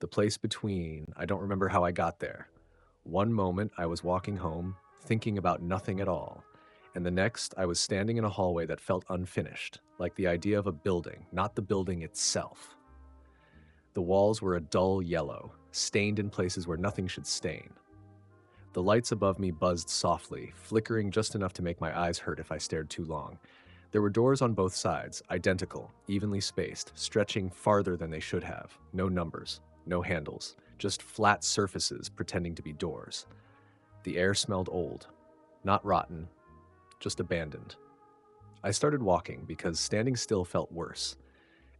The place between, I don't remember how I got there. One moment I was walking home, thinking about nothing at all, and the next I was standing in a hallway that felt unfinished, like the idea of a building, not the building itself. The walls were a dull yellow, stained in places where nothing should stain. The lights above me buzzed softly, flickering just enough to make my eyes hurt if I stared too long. There were doors on both sides, identical, evenly spaced, stretching farther than they should have. No numbers, no handles, just flat surfaces pretending to be doors. The air smelled old, not rotten, just abandoned. I started walking because standing still felt worse.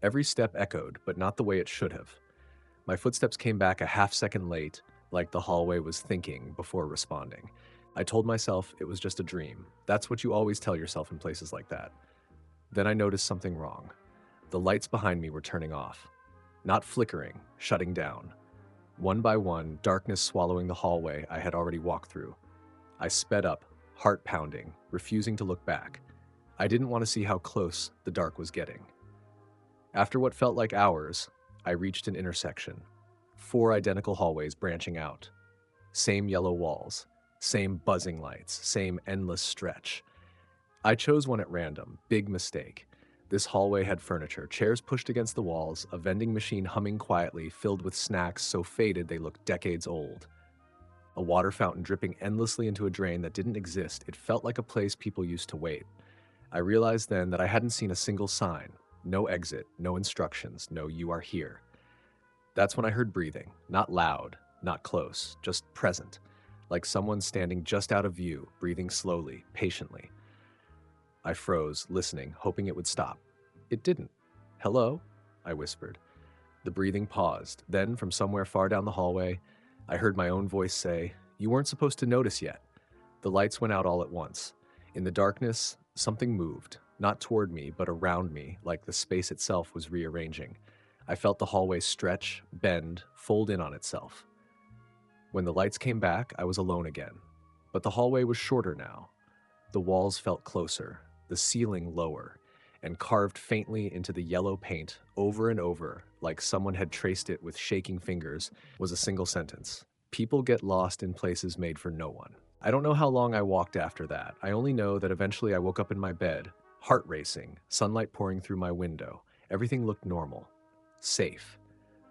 Every step echoed, but not the way it should have. My footsteps came back a half second late, like the hallway was thinking before responding. I told myself it was just a dream. That's what you always tell yourself in places like that. Then I noticed something wrong. The lights behind me were turning off. Not flickering, shutting down. One by one, darkness swallowing the hallway I had already walked through. I sped up, heart pounding, refusing to look back. I didn't want to see how close the dark was getting. After what felt like hours, I reached an intersection. 4 identical hallways branching out. Same yellow walls, same buzzing lights, same endless stretch. I chose one at random, big mistake. This hallway had furniture, chairs pushed against the walls, a vending machine humming quietly, filled with snacks so faded they looked decades old. A water fountain dripping endlessly into a drain that didn't exist. It felt like a place people used to wait. I realized then that I hadn't seen a single sign. No exit, no instructions, no "you are here." That's when I heard breathing, not loud, not close, just present, like someone standing just out of view, breathing slowly, patiently. I froze, listening, hoping it would stop. It didn't. "Hello?" I whispered. The breathing paused. Then, from somewhere far down the hallway, I heard my own voice say, "You weren't supposed to notice yet." The lights went out all at once. In the darkness, something moved, not toward me, but around me, like the space itself was rearranging. I felt the hallway stretch, bend, fold in on itself. When the lights came back, I was alone again. But the hallway was shorter now. The walls felt closer, the ceiling lower, and carved faintly into the yellow paint, over and over, like someone had traced it with shaking fingers, was a single sentence. "People get lost in places made for no one." I don't know how long I walked after that. I only know that eventually I woke up in my bed, heart racing, sunlight pouring through my window. Everything looked normal, safe,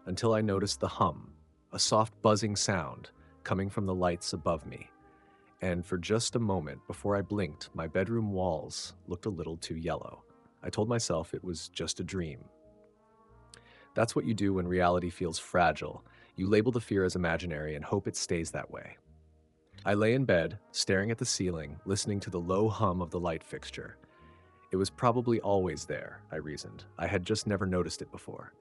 until I noticed the hum, a soft buzzing sound coming from the lights above me. And for just a moment, before I blinked, my bedroom walls looked a little too yellow. I told myself it was just a dream. That's what you do when reality feels fragile. You label the fear as imaginary and hope it stays that way. I lay in bed, staring at the ceiling, listening to the low hum of the light fixture. It was probably always there, I reasoned. I had just never noticed it before.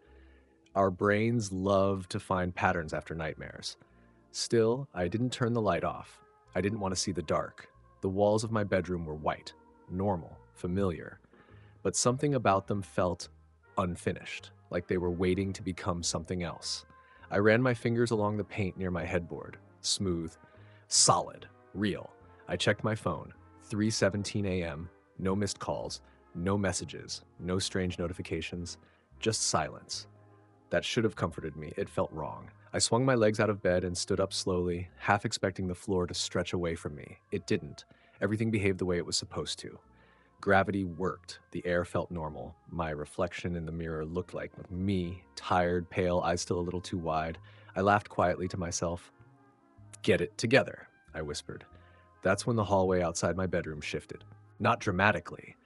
Our brains love to find patterns after nightmares. Still, I didn't turn the light off. I didn't want to see the dark. The walls of my bedroom were white, normal, familiar, but something about them felt unfinished, like they were waiting to become something else. I ran my fingers along the paint near my headboard. Smooth, solid, real. I checked my phone. 3:17 a.m., no missed calls, no messages, no strange notifications, just silence. That should have comforted me. It felt wrong. I swung my legs out of bed and stood up slowly, half expecting the floor to stretch away from me. It didn't. Everything behaved the way it was supposed to. Gravity worked. The air felt normal. My reflection in the mirror looked like me, tired, pale, eyes still a little too wide. I laughed quietly to myself. "Get it together," I whispered. That's when the hallway outside my bedroom shifted. Not dramatically.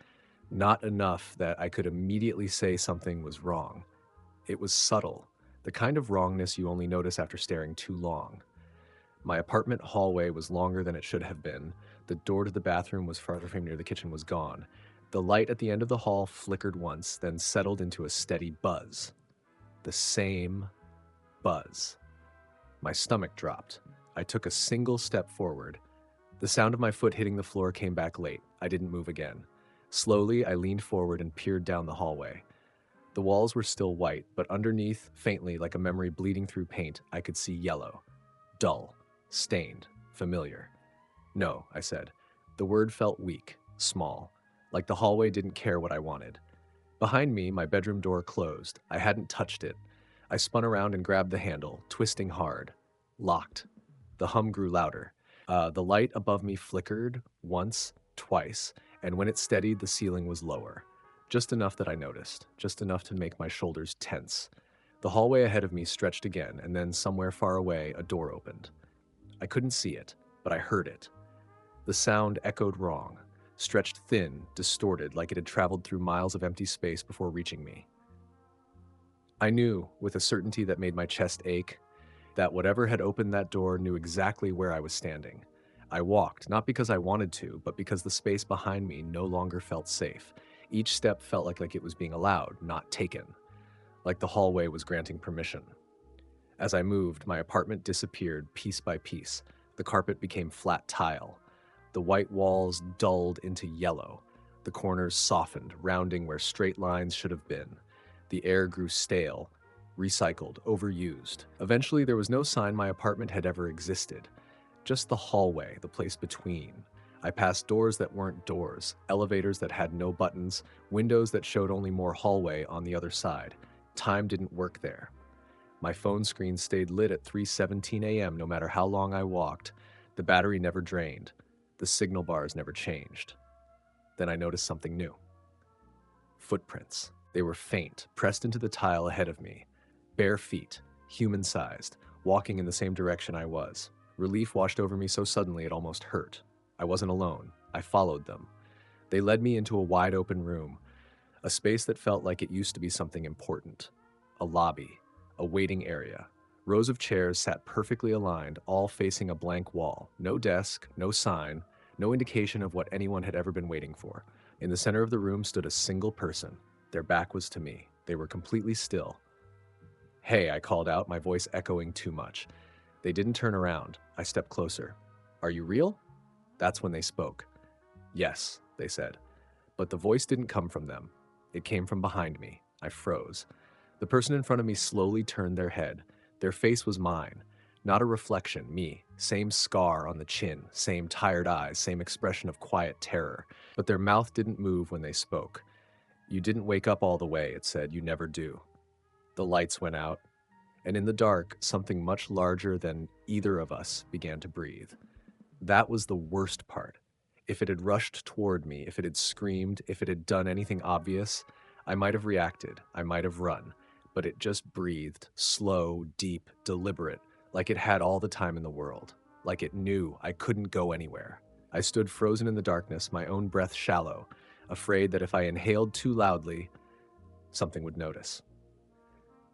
Not enough that I could immediately say something was wrong. It was subtle, the kind of wrongness you only notice after staring too long. My apartment hallway was longer than it should have been. The door to the bathroom was farther from near the kitchen was gone. The light at the end of the hall flickered once, then settled into a steady buzz. The same buzz. My stomach dropped. I took a single step forward. The sound of my foot hitting the floor came back late. I didn't move again. Slowly, I leaned forward and peered down the hallway. The walls were still white, but underneath, faintly like a memory bleeding through paint, I could see yellow. Dull. Stained. Familiar. "No," I said. The word felt weak, small, like the hallway didn't care what I wanted. Behind me, my bedroom door closed. I hadn't touched it. I spun around and grabbed the handle, twisting hard. Locked. The hum grew louder. The light above me flickered once, twice, and when it steadied, the ceiling was lower. Just enough that I noticed, just enough to make my shoulders tense. The hallway ahead of me stretched again, and then somewhere far away, a door opened. I couldn't see it, but I heard it. The sound echoed wrong, stretched thin, distorted, like it had traveled through miles of empty space before reaching me. I knew, with a certainty that made my chest ache, that whatever had opened that door knew exactly where I was standing. I walked, not because I wanted to, but because the space behind me no longer felt safe. Each step felt like it was being allowed, not taken, like the hallway was granting permission. As I moved, my apartment disappeared piece by piece. The carpet became flat tile. The white walls dulled into yellow. The corners softened, rounding where straight lines should have been. The air grew stale, recycled, overused. Eventually, there was no sign my apartment had ever existed. Just the hallway, the place between. I passed doors that weren't doors, elevators that had no buttons, windows that showed only more hallway on the other side. Time didn't work there. My phone screen stayed lit at 3:17 a.m. no matter how long I walked. The battery never drained. The signal bars never changed. Then I noticed something new. Footprints. They were faint, pressed into the tile ahead of me. Bare feet, human-sized, walking in the same direction I was. Relief washed over me so suddenly it almost hurt. I wasn't alone. I followed them. They led me into a wide-open room, a space that felt like it used to be something important. A lobby, a waiting area. Rows of chairs sat perfectly aligned, all facing a blank wall. No desk, no sign, no indication of what anyone had ever been waiting for. In the center of the room stood a single person. Their back was to me. They were completely still. "Hey," I called out, my voice echoing too much. They didn't turn around. I stepped closer. "Are you real?" That's when they spoke. "Yes," they said. But the voice didn't come from them. It came from behind me. I froze. The person in front of me slowly turned their head. Their face was mine. Not a reflection, me. Same scar on the chin, same tired eyes, same expression of quiet terror. But their mouth didn't move when they spoke. "You didn't wake up all the way," it said. "You never do." The lights went out, and in the dark, something much larger than either of us began to breathe. That was the worst part. If it had rushed toward me, if it had screamed, if it had done anything obvious, I might have reacted, I might have run, but it just breathed, slow, deep, deliberate, like it had all the time in the world, like it knew I couldn't go anywhere. I stood frozen in the darkness, my own breath shallow, afraid that if I inhaled too loudly, something would notice.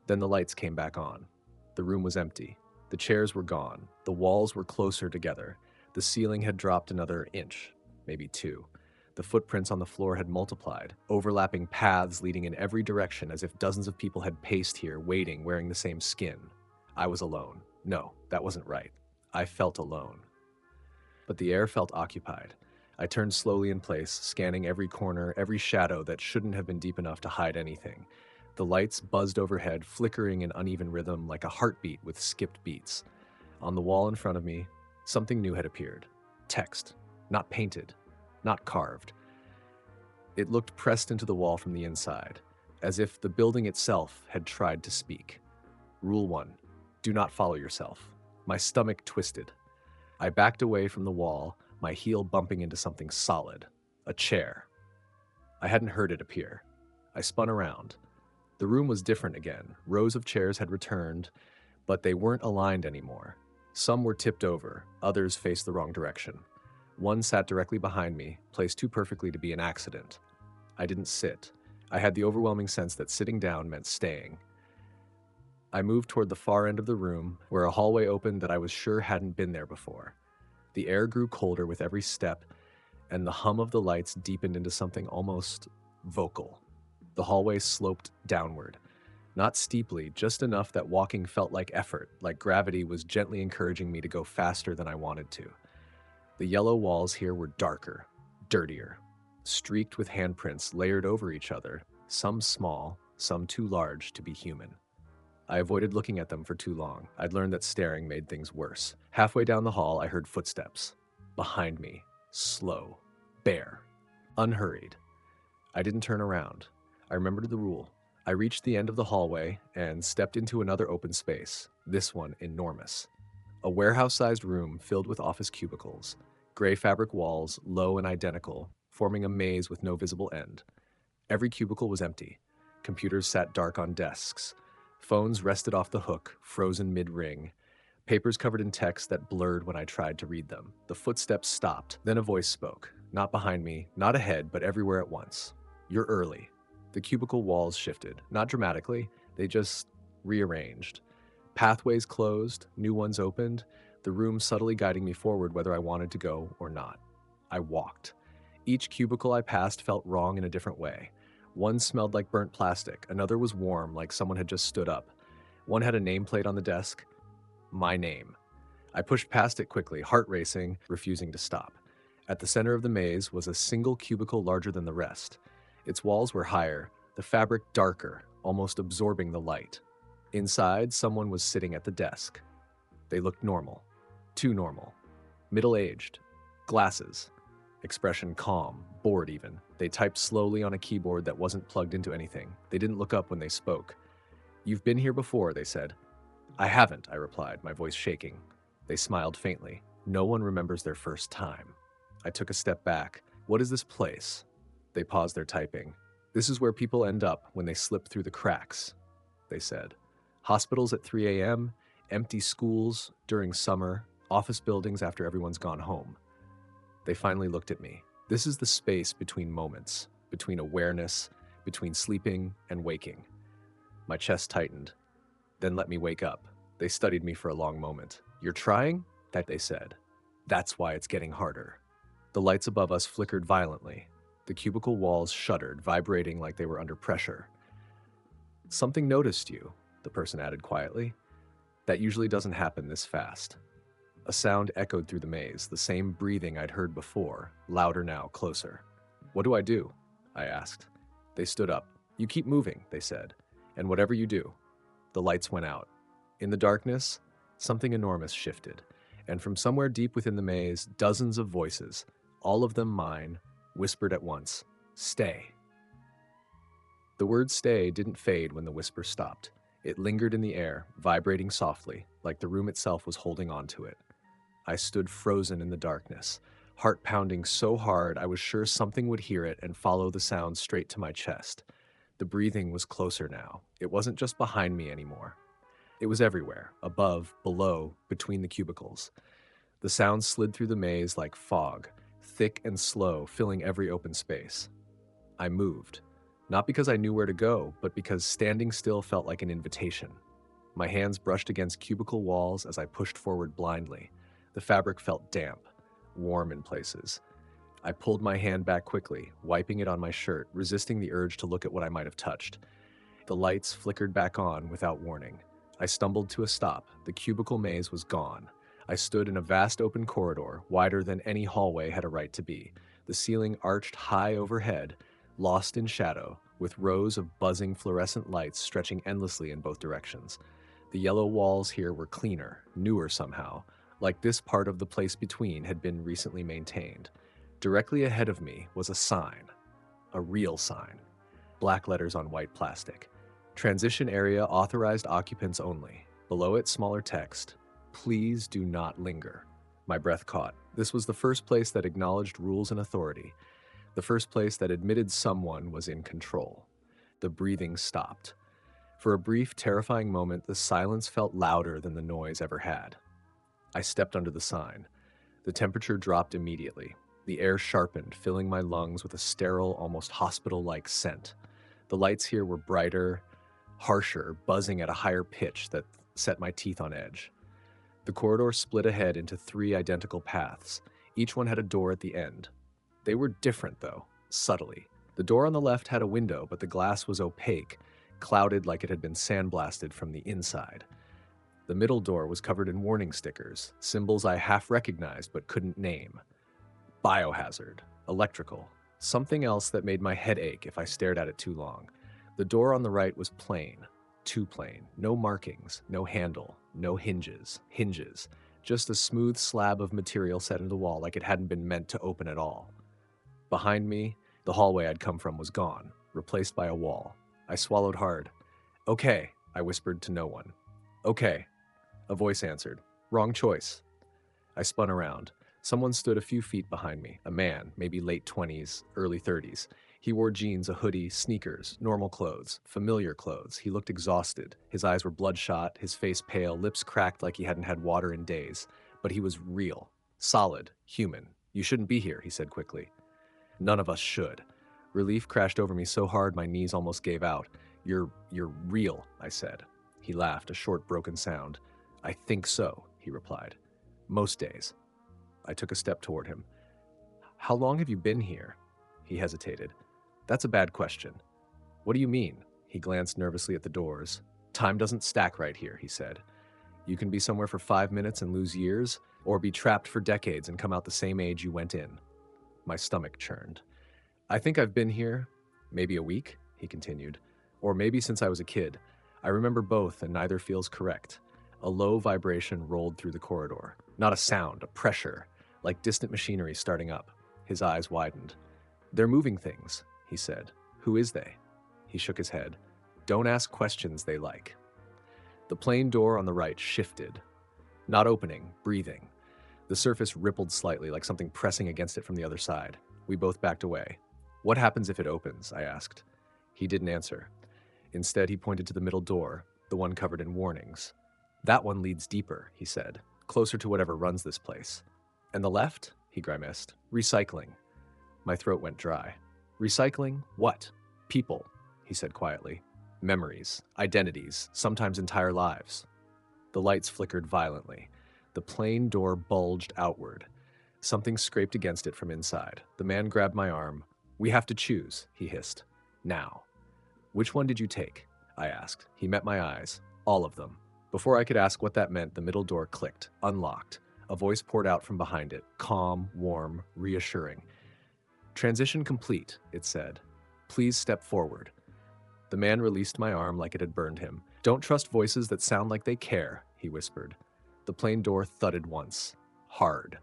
Then the lights came back on. The room was empty. The chairs were gone. The walls were closer together. The ceiling had dropped another inch, maybe two. The footprints on the floor had multiplied, overlapping paths leading in every direction as if dozens of people had paced here, waiting, wearing the same skin. I was alone. No, that wasn't right. I felt alone. But the air felt occupied. I turned slowly in place, scanning every corner, every shadow that shouldn't have been deep enough to hide anything. The lights buzzed overhead, flickering in uneven rhythm like a heartbeat with skipped beats. On the wall in front of me, something new had appeared. Text. Not painted. Not carved. It looked pressed into the wall from the inside, as if the building itself had tried to speak. Rule 1. Do not follow yourself. My stomach twisted. I backed away from the wall, my heel bumping into something solid. A chair. I hadn't heard it appear. I spun around. The room was different again. Rows of chairs had returned, but they weren't aligned anymore. Some were tipped over, others faced the wrong direction. One sat directly behind me, placed too perfectly to be an accident. I didn't sit. I had the overwhelming sense that sitting down meant staying. I moved toward the far end of the room, where a hallway opened that I was sure hadn't been there before. The air grew colder with every step, and the hum of the lights deepened into something almost vocal. The hallway sloped downward. Not steeply, just enough that walking felt like effort, like gravity was gently encouraging me to go faster than I wanted to. The yellow walls here were darker, dirtier, streaked with handprints layered over each other, some small, some too large to be human. I avoided looking at them for too long. I'd learned that staring made things worse. Halfway down the hall, I heard footsteps. Behind me, slow, bare, unhurried. I didn't turn around. I remembered the rule. I reached the end of the hallway and stepped into another open space, this one enormous. A warehouse-sized room filled with office cubicles, gray fabric walls, low and identical, forming a maze with no visible end. Every cubicle was empty. Computers sat dark on desks. Phones rested off the hook, frozen mid-ring. Papers covered in text that blurred when I tried to read them. The footsteps stopped. Then a voice spoke. Not behind me, not ahead, but everywhere at once. "You're early." The cubicle walls shifted. Not dramatically, they just rearranged. Pathways closed, new ones opened, the room subtly guiding me forward whether I wanted to go or not. I walked. Each cubicle I passed felt wrong in a different way. One smelled like burnt plastic, another was warm, like someone had just stood up. One had a nameplate on the desk. My name. I pushed past it quickly, heart racing, refusing to stop. At the center of the maze was a single cubicle larger than the rest. Its walls were higher, the fabric darker, almost absorbing the light. Inside, someone was sitting at the desk. They looked normal. Too normal. Middle-aged. Glasses. Expression calm, bored even. They typed slowly on a keyboard that wasn't plugged into anything. They didn't look up when they spoke. "You've been here before," they said. "I haven't," I replied, my voice shaking. They smiled faintly. No one remembers their first time. I took a step back. "What is this place?" They paused their typing. "This is where people end up when they slip through the cracks," they said. "Hospitals at 3 a.m., empty schools during summer, office buildings after everyone's gone home." They finally looked at me. This is the space between moments, between awareness, between sleeping and waking. My chest tightened. "Then let me wake up." They studied me for a long moment. "You're trying?" That they said. "That's why it's getting harder." The lights above us flickered violently. The cubicle walls shuddered, vibrating like they were under pressure. "Something noticed you," the person added quietly. "That usually doesn't happen this fast." A sound echoed through the maze, the same breathing I'd heard before, louder now, closer. "What do I do?" I asked. They stood up. "You keep moving," they said, "and whatever you do." The lights went out. In the darkness, something enormous shifted, and from somewhere deep within the maze, dozens of voices, all of them mine, whispered at once, "Stay." The word "stay" didn't fade when the whisper stopped. It lingered in the air, vibrating softly, like the room itself was holding on to it. I stood frozen in the darkness, heart pounding so hard I was sure something would hear it and follow the sound straight to my chest. The breathing was closer now. It wasn't just behind me anymore. It was everywhere, above, below, between the cubicles. The sound slid through the maze like fog, thick and slow, filling every open space. I moved, not because I knew where to go, but because standing still felt like an invitation. My hands brushed against cubicle walls as I pushed forward blindly. The fabric felt damp, warm in places. I pulled my hand back quickly, wiping it on my shirt, resisting the urge to look at what I might have touched. The lights flickered back on without warning. I stumbled to a stop. The cubicle maze was gone. I stood in a vast open corridor, wider than any hallway had a right to be. The ceiling arched high overhead, lost in shadow, with rows of buzzing fluorescent lights stretching endlessly in both directions. The yellow walls here were cleaner, newer somehow, like this part of the place between had been recently maintained. Directly ahead of me was a sign, a real sign, black letters on white plastic. "Transition area authorized occupants only." Below it, smaller text, "Please do not linger." My breath caught. This was the first place that acknowledged rules and authority, the first place that admitted someone was in control. The breathing stopped. For a brief, terrifying moment, the silence felt louder than the noise ever had. I stepped under the sign. The temperature dropped immediately. The air sharpened, filling my lungs with a sterile, almost hospital-like scent. The lights here were brighter, harsher, buzzing at a higher pitch that set my teeth on edge. The corridor split ahead into 3 identical paths. Each one had a door at the end. They were different, though, subtly. The door on the left had a window, but the glass was opaque, clouded like it had been sandblasted from the inside. The middle door was covered in warning stickers, symbols I half recognized but couldn't name. Biohazard, electrical, something else that made my head ache if I stared at it too long. The door on the right was plain, too plain. No markings, no handle, no hinges, just a smooth slab of material set into the wall like it hadn't been meant to open at all. Behind me, the hallway I'd come from was gone, replaced by a wall. I swallowed hard. Okay, I whispered to no one. Okay, a voice answered. Wrong choice. I spun around. Someone stood a few feet behind me, a man, maybe late 20s, early 30s. He wore jeans, a hoodie, sneakers, normal clothes, familiar clothes. He looked exhausted. His eyes were bloodshot, his face pale, lips cracked like he hadn't had water in days. But he was real, solid, human. You shouldn't be here, he said quickly. None of us should. Relief crashed over me so hard my knees almost gave out. You're real, I said. He laughed, a short, broken sound. I think so, he replied. Most days. I took a step toward him. How long have you been here? He hesitated. That's a bad question. What do you mean? He glanced nervously at the doors. Time doesn't stack right here, he said. You can be somewhere for 5 minutes and lose years, or be trapped for decades and come out the same age you went in. My stomach churned. I think I've been here, maybe a week, he continued, or maybe since I was a kid. I remember both, and neither feels correct. A low vibration rolled through the corridor. Not a sound, a pressure, like distant machinery starting up. His eyes widened. They're moving things, he said. Who is they? He shook his head. Don't ask questions they like. The plane door on the right shifted. Not opening, breathing. The surface rippled slightly, like something pressing against it from the other side. We both backed away. What happens if it opens? I asked. He didn't answer. Instead, he pointed to the middle door, the one covered in warnings. That one leads deeper, he said, closer to whatever runs this place. And the left? He grimaced. Recycling. My throat went dry. Recycling? What? People, he said quietly. Memories, identities, sometimes entire lives. The lights flickered violently. The plane door bulged outward. Something scraped against it from inside. The man grabbed my arm. We have to choose, he hissed. Now. Which one did you take? I asked. He met my eyes. All of them. Before I could ask what that meant, the middle door clicked, unlocked. A voice poured out from behind it, calm, warm, reassuring. Transition complete, it said. Please step forward. The man released my arm like it had burned him. Don't trust voices that sound like they care, he whispered. The plane door thudded once. Hard.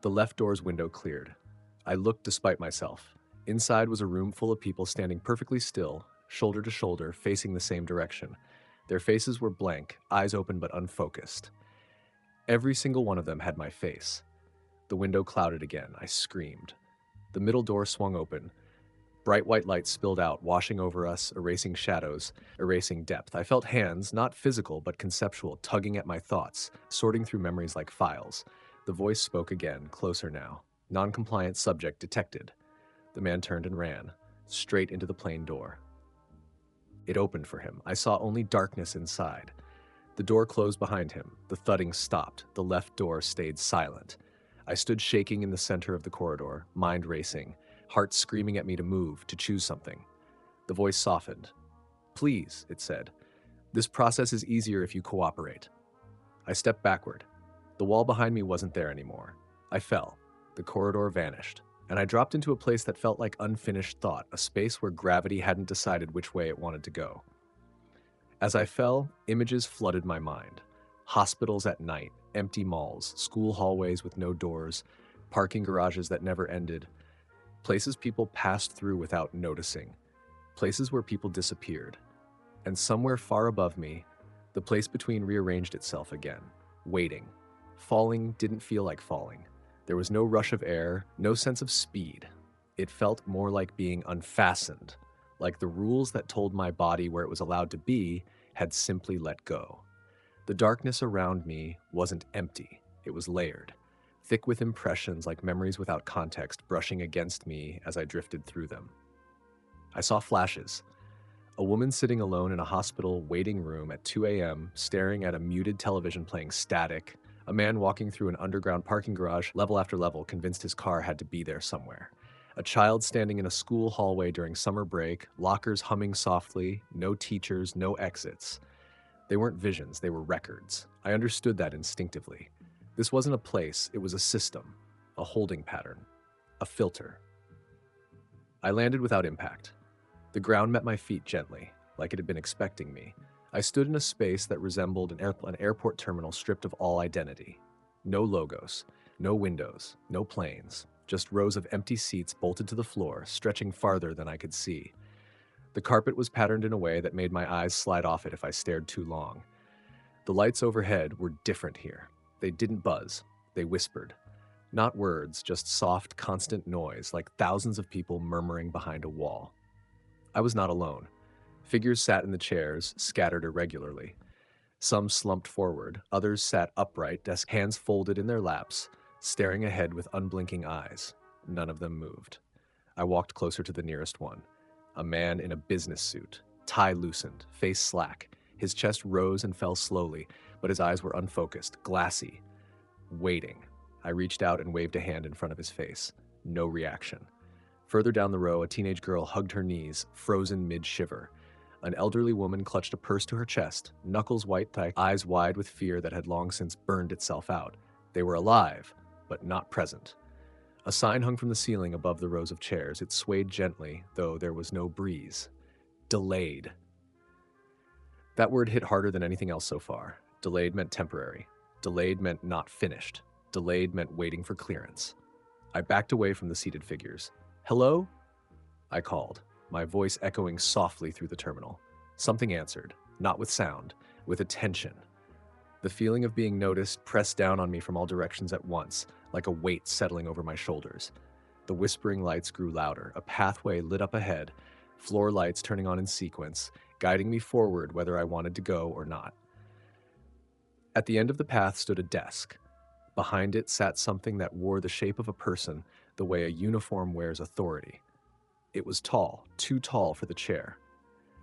The left door's window cleared. I looked despite myself. Inside was a room full of people standing perfectly still, shoulder to shoulder, facing the same direction. Their faces were blank, eyes open but unfocused. Every single one of them had my face. The window clouded again. I screamed. The middle door swung open. Bright white light spilled out, washing over us, erasing shadows, erasing depth. I felt hands, not physical but conceptual, tugging at my thoughts, sorting through memories like files. The voice spoke again, closer now. Non-compliant subject detected. The man turned and ran, straight into the plane door. It opened for him. I saw only darkness inside. The door closed behind him. The thudding stopped. The left door stayed silent. I stood shaking in the center of the corridor, mind racing, heart screaming at me to move, to choose something. The voice softened. Please, it said. This process is easier if you cooperate. I stepped backward. The wall behind me wasn't there anymore. I fell. The corridor vanished. And I dropped into a place that felt like unfinished thought, a space where gravity hadn't decided which way it wanted to go. As I fell, images flooded my mind. Hospitals at night, empty malls, school hallways with no doors, parking garages that never ended, places people passed through without noticing, places where people disappeared. And somewhere far above me, the place between rearranged itself again, waiting. Falling didn't feel like falling. There was no rush of air, no sense of speed. It felt more like being unfastened, like the rules that told my body where it was allowed to be had simply let go. The darkness around me wasn't empty, it was layered, thick with impressions like memories without context brushing against me as I drifted through them. I saw flashes. A woman sitting alone in a hospital waiting room at 2 a.m., staring at a muted television playing Static. A man walking through an underground parking garage, level after level, convinced his car had to be there somewhere. A child standing in a school hallway during summer break, lockers humming softly, no teachers, no exits. They weren't visions, they were records. I understood that instinctively. This wasn't a place, it was a system, a holding pattern, a filter. I landed without impact. The ground met my feet gently, like it had been expecting me. I stood in a space that resembled an airport terminal stripped of all identity. No logos, no windows, no planes, just rows of empty seats bolted to the floor, stretching farther than I could see. The carpet was patterned in a way that made my eyes slide off it if I stared too long. The lights overhead were different here. They didn't buzz, they whispered. Not words, just soft, constant noise, like thousands of people murmuring behind a wall. I was not alone. Figures sat in the chairs, scattered irregularly. Some slumped forward, others sat upright, hands folded in their laps, staring ahead with unblinking eyes. None of them moved. I walked closer to the nearest one. A man in a business suit, tie loosened, face slack. His chest rose and fell slowly, but his eyes were unfocused, glassy, waiting. I reached out and waved a hand in front of his face. No reaction. Further down the row, a teenage girl hugged her knees, frozen mid-shiver. An elderly woman clutched a purse to her chest, knuckles white, eyes wide with fear that had long since burned itself out. They were alive, but not present. A sign hung from the ceiling above the rows of chairs. It swayed gently, though there was no breeze. Delayed. That word hit harder than anything else so far. Delayed meant temporary. Delayed meant not finished. Delayed meant waiting for clearance. I backed away from the seated figures. "Hello?" I called, my voice echoing softly through the terminal. Something answered, not with sound, with attention. The feeling of being noticed pressed down on me from all directions at once, like a weight settling over my shoulders. The whispering lights grew louder. A pathway lit up ahead, floor lights turning on in sequence, guiding me forward whether I wanted to go or not. At the end of the path stood a desk. Behind it sat something that wore the shape of a person, the way a uniform wears authority. It was tall, too tall for the chair.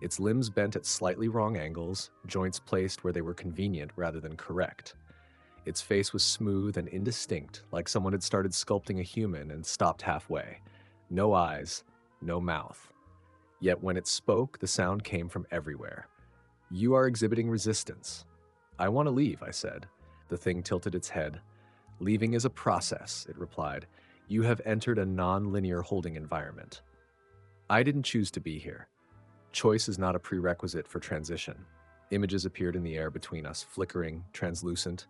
Its limbs bent at slightly wrong angles, joints placed where they were convenient rather than correct. Its face was smooth and indistinct, like someone had started sculpting a human and stopped halfway. No eyes, no mouth. Yet when it spoke, the sound came from everywhere. "You are exhibiting resistance." "I want to leave," I said. The thing tilted its head. "Leaving is a process," it replied. "You have entered a non-linear holding environment." I didn't choose to be here. Choice is not a prerequisite for transition. Images appeared in the air between us, flickering, translucent.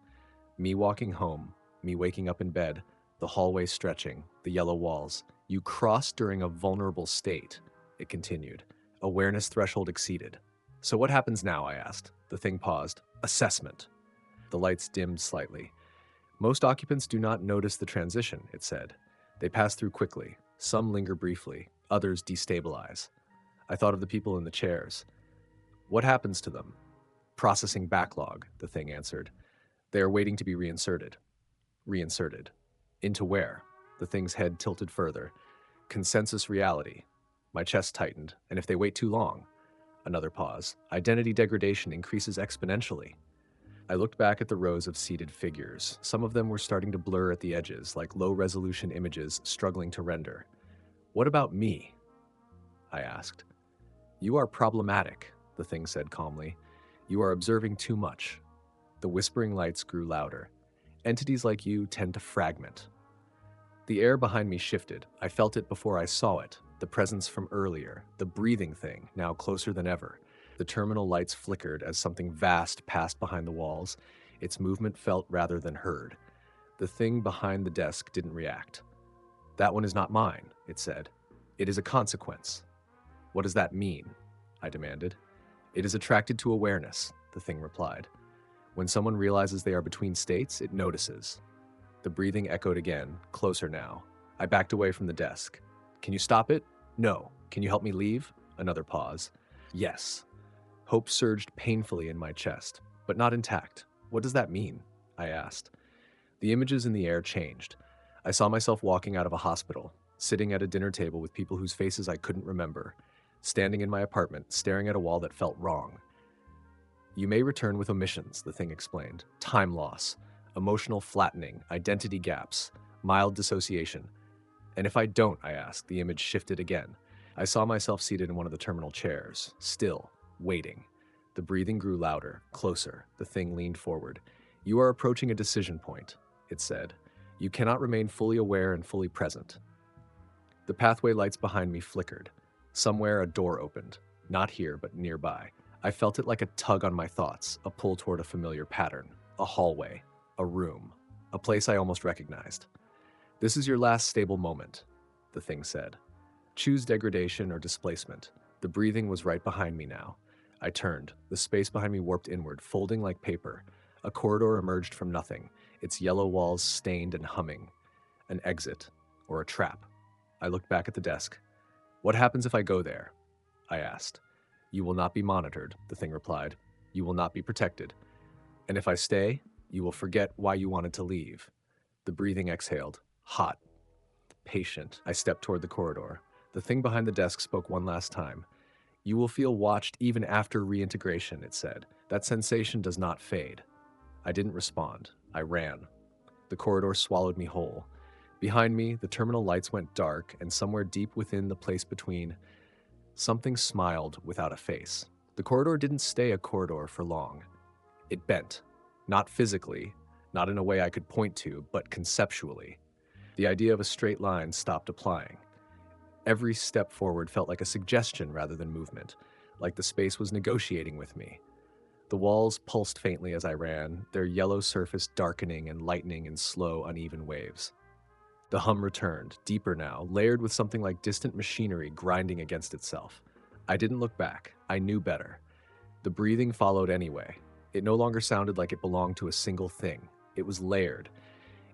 Me walking home, me waking up in bed, the hallway stretching, the yellow walls. "You crossed during a vulnerable state," it continued. "Awareness threshold exceeded." "So what happens now?" I asked. The thing paused. "Assessment." The lights dimmed slightly. "Most occupants do not notice the transition," it said. "They pass through quickly. Some linger briefly. Others destabilize." I thought of the people in the chairs. "What happens to them?" "Processing backlog," the thing answered. "They are waiting to be reinserted." Reinserted. Into where? The thing's head tilted further. "Consensus reality." My chest tightened. "And if they wait too long?" Another pause. "Identity degradation increases exponentially." I looked back at the rows of seated figures. Some of them were starting to blur at the edges, like low-resolution images struggling to render. "What about me?" I asked. "You are problematic," the thing said calmly. "You are observing too much." The whispering lights grew louder. "Entities like you tend to fragment." The air behind me shifted. I felt it before I saw it. The presence from earlier, the breathing thing, now closer than ever. The terminal lights flickered as something vast passed behind the walls. Its movement felt rather than heard. The thing behind the desk didn't react. "That one is not mine," it said. "It is a consequence." "What does that mean?" I demanded. "It is attracted to awareness," the thing replied. "When someone realizes they are between states, it notices." The breathing echoed again, closer now. I backed away from the desk. "Can you stop it?" "No." "Can you help me leave?" Another pause. "Yes." Hope surged painfully in my chest, but not intact. "What does that mean?" I asked. The images in the air changed. I saw myself walking out of a hospital, sitting at a dinner table with people whose faces I couldn't remember, standing in my apartment, staring at a wall that felt wrong. "You may return with omissions," the thing explained. "Time loss, emotional flattening, identity gaps, mild dissociation." "And if I don't?" I asked. The image shifted again. I saw myself seated in one of the terminal chairs, still, waiting. The breathing grew louder, closer. The thing leaned forward. "You are approaching a decision point," it said. "You cannot remain fully aware and fully present." The pathway lights behind me flickered. Somewhere a door opened. Not here, but nearby. I felt it like a tug on my thoughts, a pull toward a familiar pattern. A hallway. A room. A place I almost recognized. "This is your last stable moment," the thing said. "Choose degradation or displacement." The breathing was right behind me now. I turned. The space behind me warped inward, folding like paper. A corridor emerged from nothing, its yellow walls stained and humming. An exit, or a trap. I looked back at the desk. What happens if I go there? I asked. You will not be monitored, the thing replied. You will not be protected. And if I stay, you will forget why you wanted to leave. The breathing exhaled, hot, patient. I stepped toward the corridor. The thing behind the desk spoke one last time. You will feel watched even after reintegration, it said. That sensation does not fade. I didn't respond. I ran. The corridor swallowed me whole. Behind me, the terminal lights went dark, and somewhere deep within the place between, something smiled without a face. The corridor didn't stay a corridor for long. It bent. Not physically, not in a way I could point to, but conceptually. The idea of a straight line stopped applying. Every step forward felt like a suggestion rather than movement, like the space was negotiating with me. The walls pulsed faintly as I ran, their yellow surface darkening and lightening in slow, uneven waves. The hum returned, deeper now, layered with something like distant machinery grinding against itself. I didn't look back. I knew better. The breathing followed anyway. It no longer sounded like it belonged to a single thing. It was layered.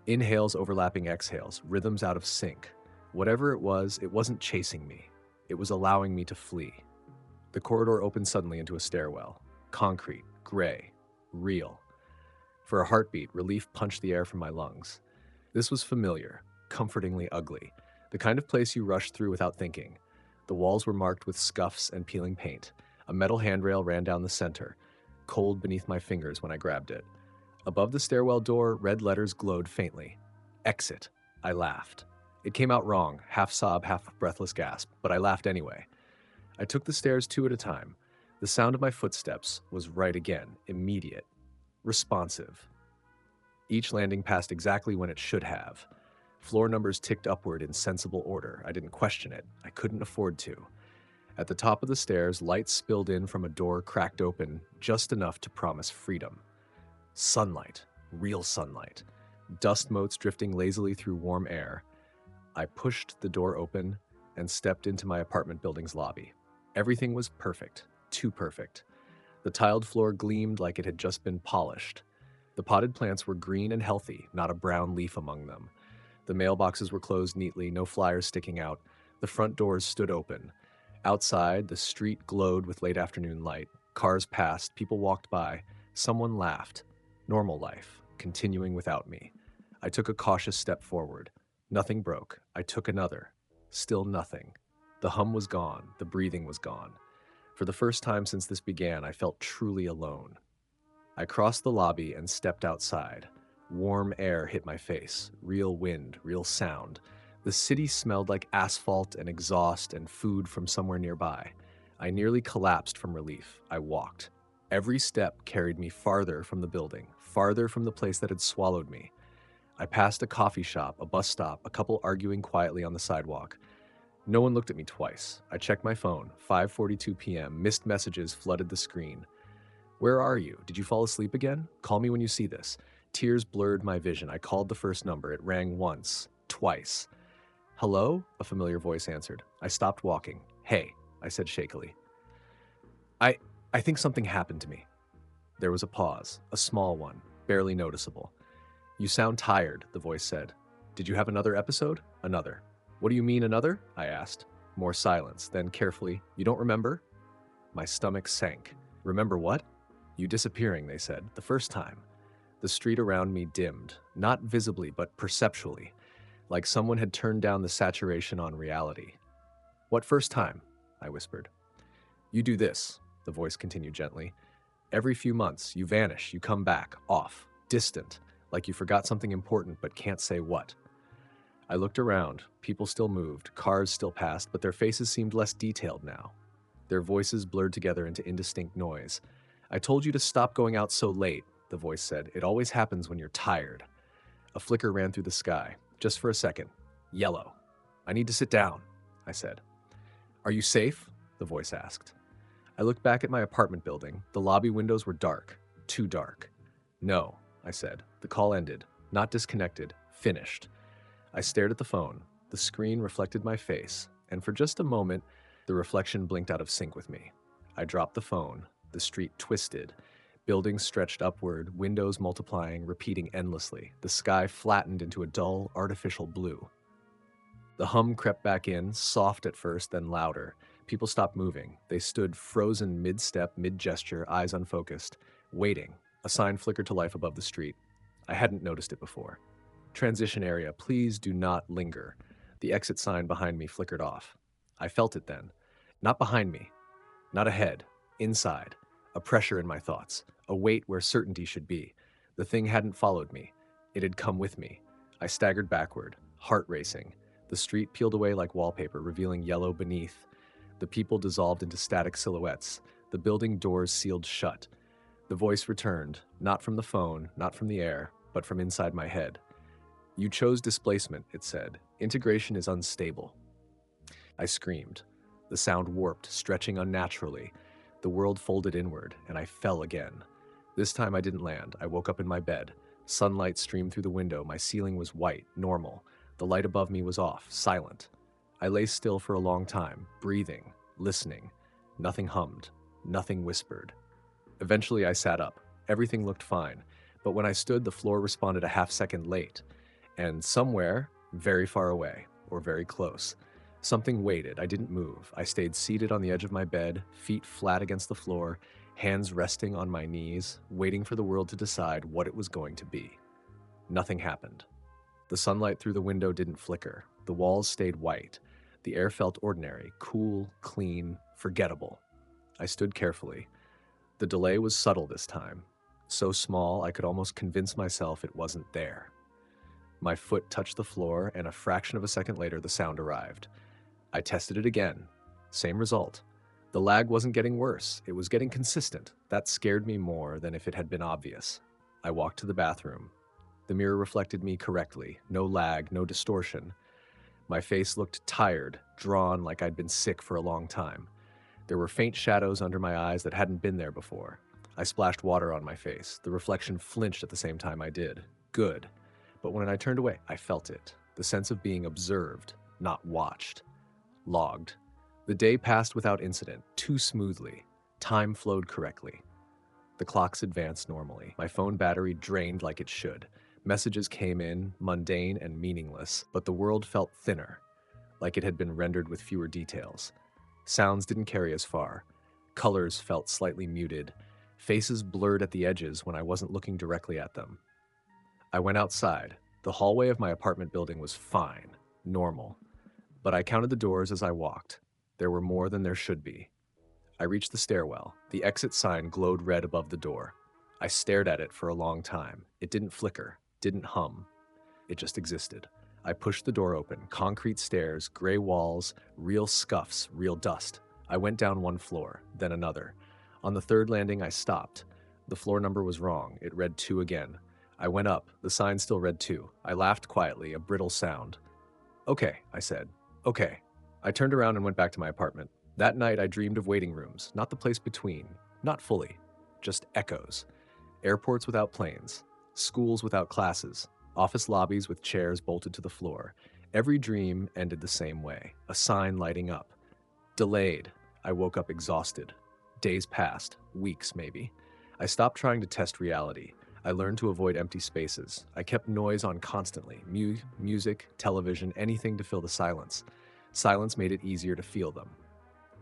Inhales overlapping exhales, rhythms out of sync. Whatever it wasn't chasing me. It was allowing me to flee. The corridor opened suddenly into a stairwell. Concrete, gray, real. For a heartbeat, relief punched the air from my lungs. This was familiar, comfortingly ugly, the kind of place you rush through without thinking. The walls were marked with scuffs and peeling paint. A metal handrail ran down the center, cold beneath my fingers when I grabbed it. Above the stairwell door, red letters glowed faintly. Exit. I laughed. It came out wrong, half sob, half breathless gasp, but I laughed anyway. I took the stairs 2 at a time. The sound of my footsteps was right again, immediate, responsive. Each landing passed exactly when it should have. Floor numbers ticked upward in sensible order. I didn't question it. I couldn't afford to. At the top of the stairs, light spilled in from a door cracked open, just enough to promise freedom. Sunlight, real sunlight. Dust motes drifting lazily through warm air. I pushed the door open and stepped into my apartment building's lobby. Everything was perfect, too perfect. The tiled floor gleamed like it had just been polished. The potted plants were green and healthy, not a brown leaf among them. The mailboxes were closed neatly, no flyers sticking out. The front doors stood open. Outside, the street glowed with late afternoon light. Cars passed, people walked by. Someone laughed. Normal life, continuing without me. I took a cautious step forward. Nothing broke. I took another. Still nothing. The hum was gone. The breathing was gone. For the first time since this began, I felt truly alone. I crossed the lobby and stepped outside. Warm air hit my face. Real wind, real sound. The city smelled like asphalt and exhaust and food from somewhere nearby. I nearly collapsed from relief. I walked. Every step carried me farther from the building, farther from the place that had swallowed me. I passed a coffee shop, a bus stop, a couple arguing quietly on the sidewalk. No one looked at me twice. I checked my phone. 5:42 p.m. Missed messages flooded the screen. Where are you? Did you fall asleep again? Call me when you see this. Tears blurred my vision. I called the first number. It rang once, twice. Hello? A familiar voice answered. I stopped walking. Hey, I said shakily. I think something happened to me. There was a pause, a small one, barely noticeable. You sound tired, the voice said. Did you have another episode? Another. What do you mean another? I asked. More silence, then carefully, you don't remember? My stomach sank. Remember what? You disappearing, they said, the first time. The street around me dimmed, not visibly, but perceptually, like someone had turned down the saturation on reality. What first time? I whispered. You do this, the voice continued gently. Every few months, you vanish, you come back, off, distant, like you forgot something important but can't say what. I looked around. People still moved, cars still passed, but their faces seemed less detailed now. Their voices blurred together into indistinct noise. I told you to stop going out so late, the voice said. It always happens when you're tired. A flicker ran through the sky, just for a second. Yellow. I need to sit down, I said. Are you safe? The voice asked. I looked back at my apartment building. The lobby windows were dark, too dark. No, I said. The call ended, not disconnected, finished. I stared at the phone. The screen reflected my face, and for just a moment, The reflection blinked out of sync with me. I dropped the phone. The street twisted. Buildings stretched upward, windows multiplying, repeating endlessly. The sky flattened into a dull, artificial blue. The hum crept back in, soft at first, then louder. People stopped moving. They stood frozen mid-step, mid-gesture, eyes unfocused, waiting. A sign flickered to life above the street. I hadn't noticed it before. Transition area, please do not linger. The exit sign behind me flickered off. I felt it then. Not behind me, not ahead, inside. A pressure in my thoughts, a weight where certainty should be. The thing hadn't followed me. It had come with me. I staggered backward, heart racing. The street peeled away like wallpaper, revealing yellow beneath. The people dissolved into static silhouettes. The building doors sealed shut. The voice returned, not from the phone, not from the air, but from inside my head. You chose displacement, it said. Integration is unstable. I screamed. The sound warped, stretching unnaturally. The world folded inward, and I fell again. This time I didn't land. I woke up in my bed. Sunlight streamed through the window. My ceiling was white, normal. The light above me was off, silent. I lay still for a long time, breathing, listening. Nothing hummed. Nothing whispered. Eventually I sat up. Everything looked fine. But when I stood, the floor responded a half-second late. And somewhere, very far away, or very close, something waited. I didn't move. I stayed seated on the edge of my bed, feet flat against the floor, hands resting on my knees, waiting for the world to decide what it was going to be. Nothing happened. The sunlight through the window didn't flicker. The walls stayed white. The air felt ordinary, cool, clean, forgettable. I stood carefully. The delay was subtle this time, so small I could almost convince myself it wasn't there. My foot touched the floor, and a fraction of a second later, the sound arrived. I tested it again. Same result. The lag wasn't getting worse. It was getting consistent. That scared me more than if it had been obvious. I walked to the bathroom. The mirror reflected me correctly. No lag, no distortion. My face looked tired, drawn like I'd been sick for a long time. There were faint shadows under my eyes that hadn't been there before. I splashed water on my face. The reflection flinched at the same time I did. Good. But when I turned away, I felt it. The sense of being observed, not watched. Logged. The day passed without incident, too smoothly. Time flowed correctly. The clocks advanced normally. My phone battery drained like it should. Messages came in, mundane and meaningless, but the world felt thinner, like it had been rendered with fewer details. Sounds didn't carry as far. Colors felt slightly muted. Faces blurred at the edges when I wasn't looking directly at them. I went outside. The hallway of my apartment building was fine, normal. But I counted the doors as I walked. There were more than there should be. I reached the stairwell. The exit sign glowed red above the door. I stared at it for a long time. It didn't flicker, didn't hum. It just existed. I pushed the door open. Concrete stairs, gray walls, real scuffs, real dust. I went down one floor, then another. On the third landing, I stopped. The floor number was wrong. It read 2 again. I went up. The sign still read 2. I laughed quietly, a brittle sound. Okay, I said. Okay. I turned around and went back to my apartment. That night, I dreamed of waiting rooms, not the place between, not fully, just echoes. Airports without planes, schools without classes, office lobbies with chairs bolted to the floor. Every dream ended the same way, a sign lighting up. Delayed. I woke up exhausted. Days passed, weeks maybe. I stopped trying to test reality. I learned to avoid empty spaces. I kept noise on constantly, music, television, anything to fill the silence. Silence made it easier to feel them.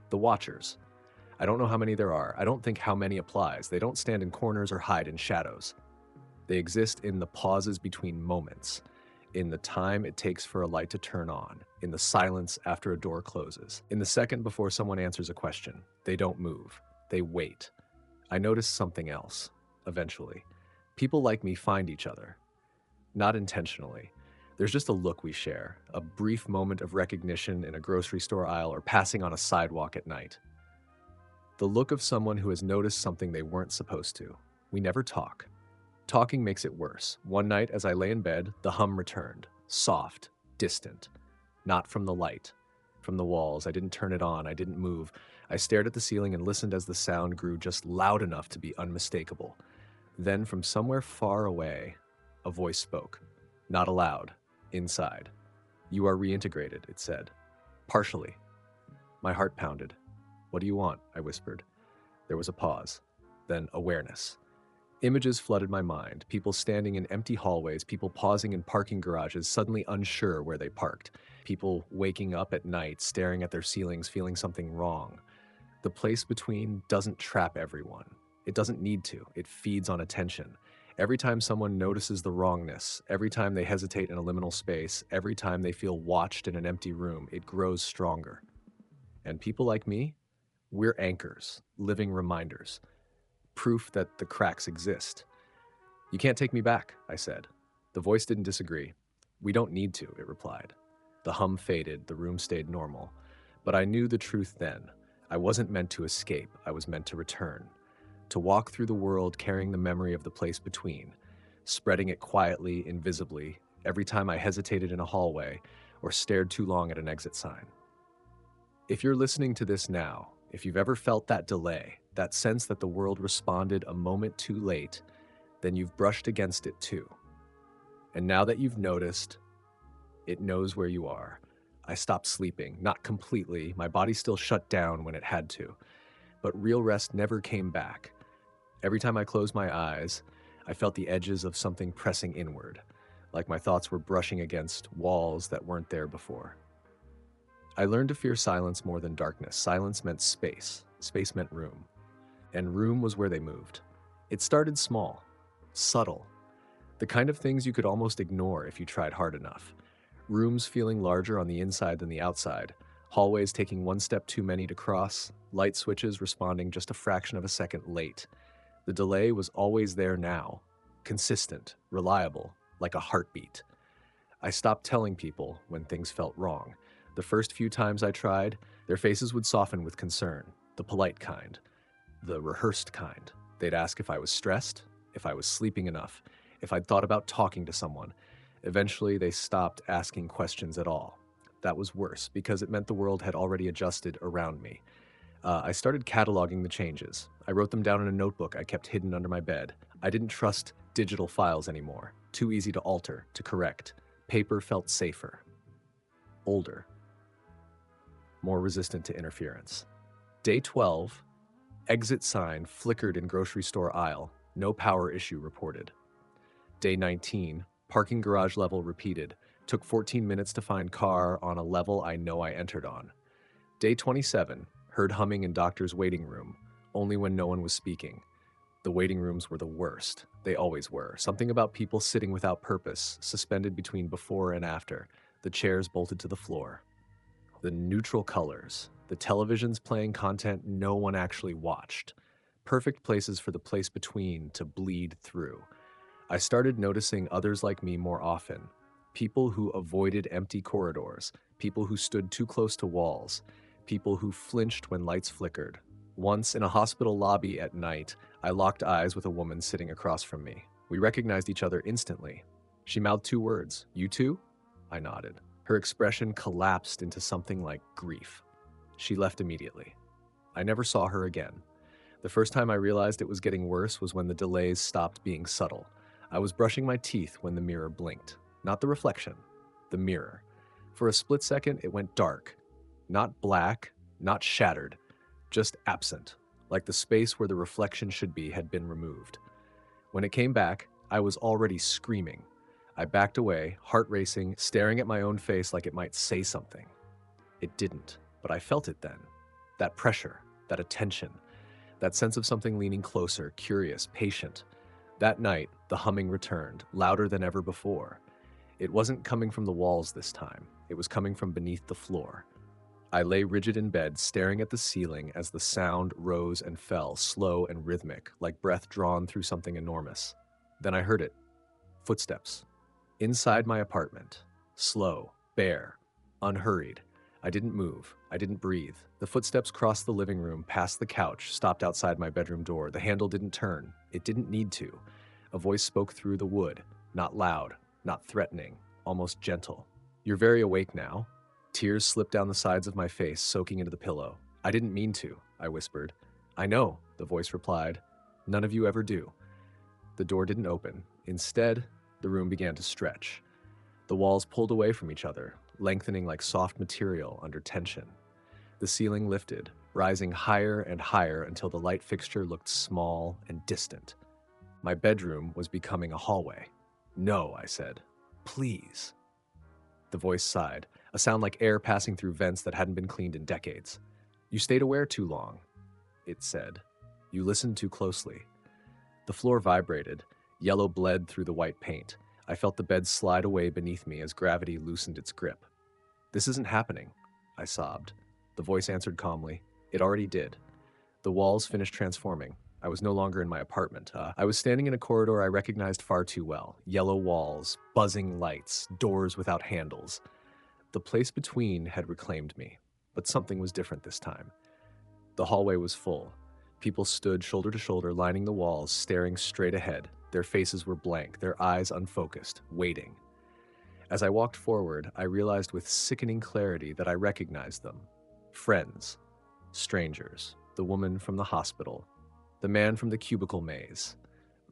The watchers. I don't know how many there are. I don't think how many applies. They don't stand in corners or hide in shadows. They exist in the pauses between moments, in the time it takes for a light to turn on, in the silence after a door closes, in the second before someone answers a question. They don't move. They wait. I noticed something else, eventually. People like me find each other. Not intentionally. There's just a look we share, a brief moment of recognition in a grocery store aisle or passing on a sidewalk at night. The look of someone who has noticed something they weren't supposed to. We never talk. Talking makes it worse. One night, as I lay in bed, the hum returned. Soft, distant. Not from the light. From the walls. I didn't turn it on. I didn't move. I stared at the ceiling and listened as the sound grew just loud enough to be unmistakable. Then, from somewhere far away, a voice spoke. Not aloud. Inside. You are reintegrated, it said. Partially. My heart pounded. "What do you want?" I whispered. There was a pause. Then awareness. Images flooded my mind. People standing in empty hallways, people pausing in parking garages, suddenly unsure where they parked. People waking up at night, staring at their ceilings, feeling something wrong. The place between doesn't trap everyone. It doesn't need to. It feeds on attention. Every time someone notices the wrongness, every time they hesitate in a liminal space, every time they feel watched in an empty room, it grows stronger. And people like me, we're anchors, living reminders, proof that the cracks exist. "You can't take me back," I said. The voice didn't disagree. "We don't need to," it replied. The hum faded, the room stayed normal. But I knew the truth then. I wasn't meant to escape, I was meant to return. To walk through the world carrying the memory of the place between, spreading it quietly, invisibly, every time I hesitated in a hallway or stared too long at an exit sign. If you're listening to this now, if you've ever felt that delay, that sense that the world responded a moment too late, then you've brushed against it too. And now that you've noticed, it knows where you are. I stopped sleeping, not completely. My body still shut down when it had to. But real rest never came back. Every time I closed my eyes, I felt the edges of something pressing inward, like my thoughts were brushing against walls that weren't there before. I learned to fear silence more than darkness. Silence meant space. Space meant room. And room was where they moved. It started small, subtle, the kind of things you could almost ignore if you tried hard enough. Rooms feeling larger on the inside than the outside, hallways taking one step too many to cross, light switches responding just a fraction of a second late. The delay was always there now, consistent, reliable, like a heartbeat. I stopped telling people when things felt wrong. The first few times I tried, their faces would soften with concern, the polite kind, the rehearsed kind. They'd ask if I was stressed, if I was sleeping enough, if I'd thought about talking to someone. Eventually, they stopped asking questions at all. That was worse, because it meant the world had already adjusted around me. I started cataloging the changes. I wrote them down in a notebook I kept hidden under my bed. I didn't trust digital files anymore. Too easy to alter, to correct. Paper felt safer. Older. More resistant to interference. Day 12, exit sign flickered in grocery store aisle. No power issue reported. Day 19, parking garage level repeated. Took 14 minutes to find car on a level I know I entered on. Day 27, heard humming in doctor's waiting room, only when no one was speaking. The waiting rooms were the worst. They always were. Something about people sitting without purpose, suspended between before and after, the chairs bolted to the floor. The neutral colors, the televisions playing content no one actually watched. Perfect places for the place between to bleed through. I started noticing others like me more often. People who avoided empty corridors, people who stood too close to walls, people who flinched when lights flickered. Once in a hospital lobby at night, I locked eyes with a woman sitting across from me. We recognized each other instantly. She mouthed two words, "You too?" I nodded. Her expression collapsed into something like grief. She left immediately. I never saw her again. The first time I realized it was getting worse was when the delays stopped being subtle. I was brushing my teeth when the mirror blinked. Not the reflection, the mirror. For a split second, it went dark. Not black, not shattered, just absent, like the space where the reflection should be had been removed. When it came back, I was already screaming. I backed away, heart racing, staring at my own face like it might say something. It didn't, but I felt it then. That pressure, that attention, that sense of something leaning closer, curious, patient. That night, the humming returned, louder than ever before. It wasn't coming from the walls this time. It was coming from beneath the floor. I lay rigid in bed, staring at the ceiling as the sound rose and fell, slow and rhythmic, like breath drawn through something enormous. Then I heard it. Footsteps. Inside my apartment. Slow, bare, unhurried. I didn't move. I didn't breathe. The footsteps crossed the living room, past the couch, stopped outside my bedroom door. The handle didn't turn. It didn't need to. A voice spoke through the wood. Not loud, not threatening, almost gentle. "You're very awake now." Tears slipped down the sides of my face, soaking into the pillow. "I didn't mean to," I whispered. "I know," the voice replied. "None of you ever do." The door didn't open. Instead, the room began to stretch. The walls pulled away from each other, lengthening like soft material under tension. The ceiling lifted, rising higher and higher until the light fixture looked small and distant. My bedroom was becoming a hallway. No, I said. Please. The voice sighed, a sound like air passing through vents that hadn't been cleaned in decades. You stayed aware too long, it said. You listened too closely. The floor vibrated. Yellow bled through the white paint. I felt the bed slide away beneath me as gravity loosened its grip. This isn't happening, I sobbed. The voice answered calmly. It already did. The walls finished transforming. I was no longer in my apartment. I was standing in a corridor I recognized far too well. Yellow walls, buzzing lights, doors without handles. The place between had reclaimed me, but something was different this time. The hallway was full. People stood shoulder to shoulder, lining the walls, staring straight ahead. Their faces were blank, their eyes unfocused, waiting. As I walked forward, I realized with sickening clarity that I recognized them. Friends, strangers, the woman from the hospital, the man from the cubicle maze.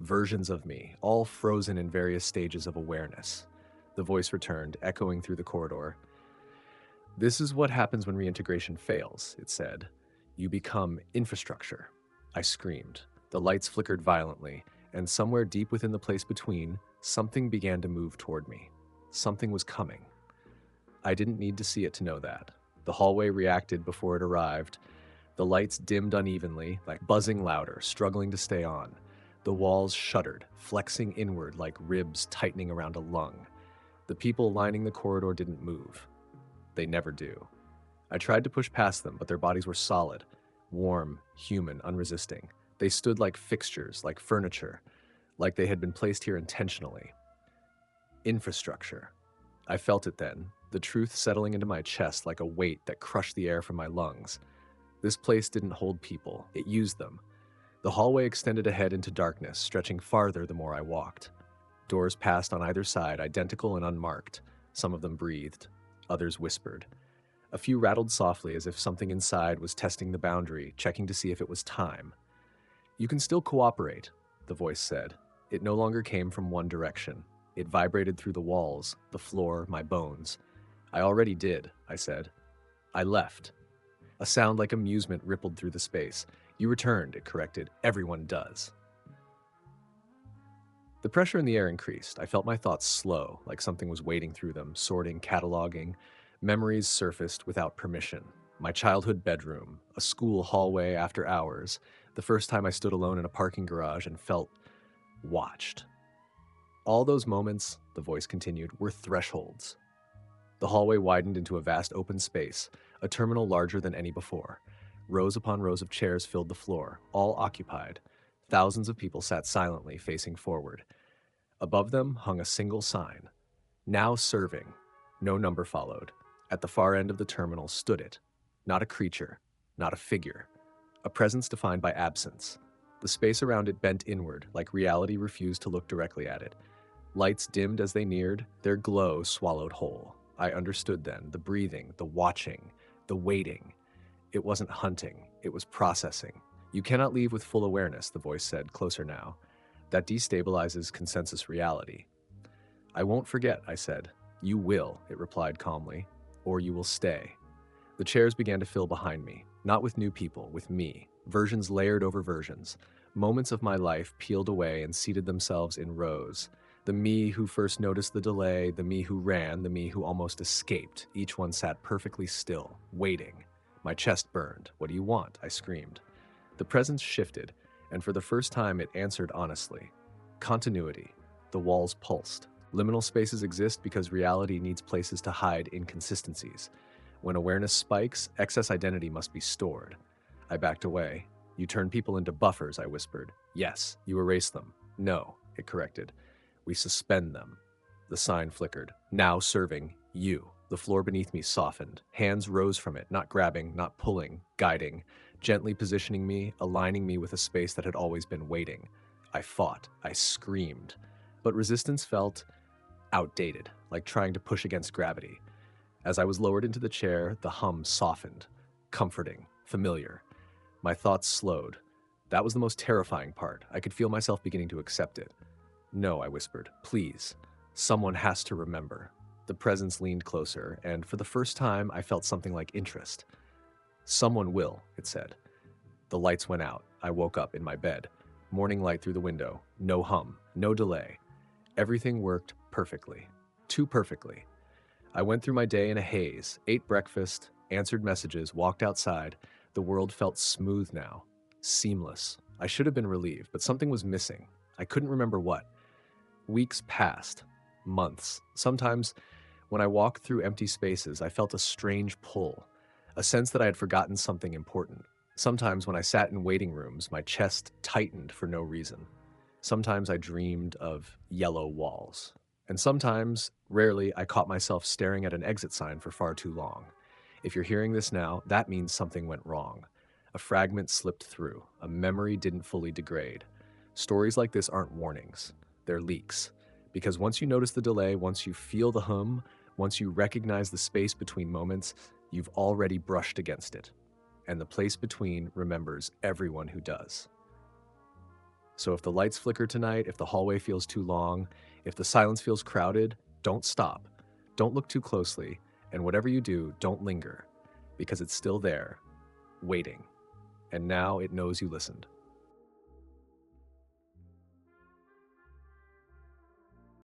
Versions of me, all frozen in various stages of awareness. The voice returned, echoing through the corridor. This is what happens when reintegration fails, it said. You become infrastructure. I screamed. The lights flickered violently, and somewhere deep within the place between, something began to move toward me. Something was coming. I didn't need to see it to know that. The hallway reacted before it arrived. The lights dimmed unevenly, like buzzing louder, struggling to stay on. The walls shuddered, flexing inward like ribs tightening around a lung. The people lining the corridor didn't move. They never do. I tried to push past them, but their bodies were solid, warm, human, unresisting. They stood like fixtures, like furniture, like they had been placed here intentionally. Infrastructure. I felt it then, the truth settling into my chest like a weight that crushed the air from my lungs. This place didn't hold people, it used them. The hallway extended ahead into darkness, stretching farther the more I walked. Doors passed on either side, identical and unmarked. Some of them breathed, others whispered. A few rattled softly as if something inside was testing the boundary, checking to see if it was time. You can still cooperate, the voice said. It no longer came from one direction. It vibrated through the walls, the floor, my bones. I already did, I said. I left. A sound like amusement rippled through the space. You returned, it corrected. Everyone does. The pressure in the air increased. I felt my thoughts slow, like something was wading through them, sorting, cataloging. Memories surfaced without permission. My childhood bedroom, a school hallway after hours, the first time I stood alone in a parking garage and felt watched. All those moments, the voice continued, were thresholds. The hallway widened into a vast open space, a terminal larger than any before. Rows upon rows of chairs filled the floor, all occupied. Thousands of people sat silently, facing forward. Above them hung a single sign. Now serving. No number followed. At the far end of the terminal stood it. Not a creature, not a figure. A presence defined by absence. The space around it bent inward, like reality refused to look directly at it. Lights dimmed as they neared, their glow swallowed whole. I understood then, the breathing, the watching, the waiting. It wasn't hunting, it was processing. You cannot leave with full awareness, the voice said, closer now. That destabilizes consensus reality. I won't forget, I said. You will, it replied calmly, or you will stay. The chairs began to fill behind me, not with new people, with me, versions layered over versions. Moments of my life peeled away and seated themselves in rows. The me who first noticed the delay, the me who ran, the me who almost escaped. Each one sat perfectly still, waiting. My chest burned. What do you want? I screamed. The presence shifted, and for the first time it answered honestly. Continuity. The walls pulsed. Liminal spaces exist because reality needs places to hide inconsistencies. When awareness spikes, excess identity must be stored. I backed away. You turn people into buffers, I whispered. Yes. You erase them. No, it corrected. We suspend them. The sign flickered. Now serving you. The floor beneath me softened. Hands rose from it, not grabbing, not pulling, guiding, gently positioning me, aligning me with a space that had always been waiting. I fought. I screamed. But resistance felt outdated, like trying to push against gravity. As I was lowered into the chair, the hum softened, comforting, familiar. My thoughts slowed. That was the most terrifying part. I could feel myself beginning to accept it. No, I whispered. Please. Someone has to remember. The presence leaned closer, and for the first time, I felt something like interest. Someone will, it said. The lights went out. I woke up in my bed. Morning light through the window. No hum. No delay. Everything worked perfectly. Too perfectly. I went through my day in a haze, ate breakfast, answered messages, walked outside. The world felt smooth now. Seamless. I should have been relieved, but something was missing. I couldn't remember what. Weeks passed. Months. Sometimes, when I walked through empty spaces, I felt a strange pull, a sense that I had forgotten something important. Sometimes when I sat in waiting rooms, my chest tightened for no reason. Sometimes I dreamed of yellow walls. And sometimes, rarely, I caught myself staring at an exit sign for far too long. If you're hearing this now, that means something went wrong. A fragment slipped through. A memory didn't fully degrade. Stories like this aren't warnings. They're leaks. Because once you notice the delay, once you feel the hum, once you recognize the space between moments, you've already brushed against it. And the place between remembers everyone who does. So if the lights flicker tonight, if the hallway feels too long, if the silence feels crowded, don't stop. Don't look too closely. And whatever you do, don't linger. Because it's still there, waiting. And now it knows you listened.